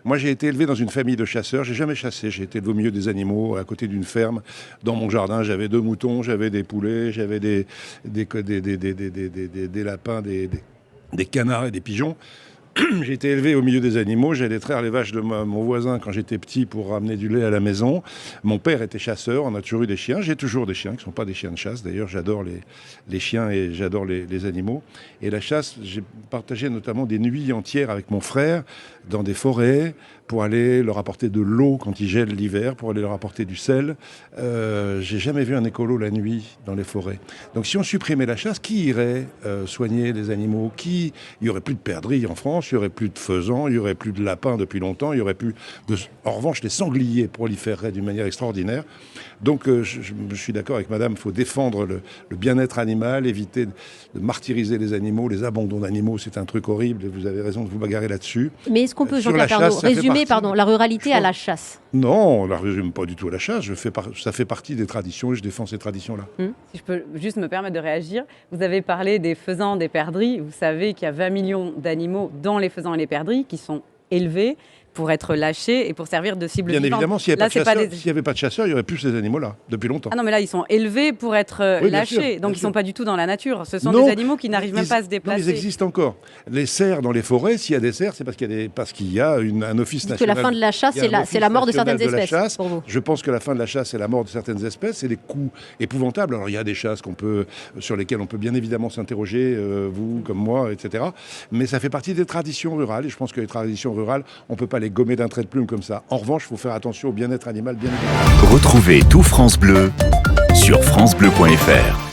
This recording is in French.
Moi, j'ai été élevé dans une famille de chasseurs. J'ai jamais chassé. J'ai été élevé au milieu des animaux, à côté d'une ferme. Dans mon jardin, j'avais 2 moutons, j'avais des poulets, j'avais des lapins, des canards et des pigeons. J'ai été élevé au milieu des animaux. J'allais traire les vaches de mon voisin quand j'étais petit pour ramener du lait à la maison. Mon père était chasseur. On a toujours eu des chiens. J'ai toujours des chiens qui ne sont pas des chiens de chasse. D'ailleurs, j'adore les chiens et j'adore les animaux. Et la chasse, j'ai partagé notamment des nuits entières avec mon frère dans des forêts pour aller leur apporter de l'eau quand il gèle l'hiver, pour aller leur apporter du sel. J'ai jamais vu un écolo la nuit dans les forêts. Donc si on supprimait la chasse, qui irait soigner les animaux? Il y aurait plus de perdrix en France, il y aurait plus de faisans, il y aurait plus de lapins depuis longtemps, il y aurait plus de... En revanche, les sangliers proliféreraient d'une manière extraordinaire. Donc je suis d'accord avec madame, il faut défendre le bien-être animal, éviter de martyriser les animaux, les abandons d'animaux, c'est un truc horrible, et vous avez raison de vous bagarrer là-dessus. Mais est-ce qu'on peut, Jean-Pierre Pernaut, résumer la ruralité à la chasse? Non, on ne la résume pas du tout à la chasse. Ça fait partie des traditions et je défends ces traditions-là. Si je peux juste me permettre de réagir, vous avez parlé des faisans, des perdrix. Vous savez qu'il y a 20 millions d'animaux, dont les faisans et les perdrix, qui sont élevés pour être lâchés et pour servir de cible vivante. Bien évidemment, s'il n'y avait pas de chasseurs, il n'y aurait plus ces animaux-là, depuis longtemps. Ah non, mais là, ils sont élevés pour être lâchés. Donc, ils ne sont pas du tout dans la nature. Ce sont des animaux qui n'arrivent même pas à se déplacer. Non, ils existent encore. Les cerfs dans les forêts, s'il y a des cerfs, c'est parce qu'il y a un office national. Que la fin de la chasse, c'est la mort de certaines espèces, pour vous. Je pense que la fin de la chasse, c'est la mort de certaines espèces. C'est des coûts épouvantables. Alors, il y a des chasses sur lesquelles on peut bien évidemment s'interroger, vous comme moi, etc. Mais ça fait partie des traditions rurales. Et je pense que les traditions rurales, on ne peut pas les gommer d'un trait de plume comme ça. En revanche, il faut faire attention au bien-être animal, bien évidemment. Retrouvez tout France Bleu sur francebleu.fr.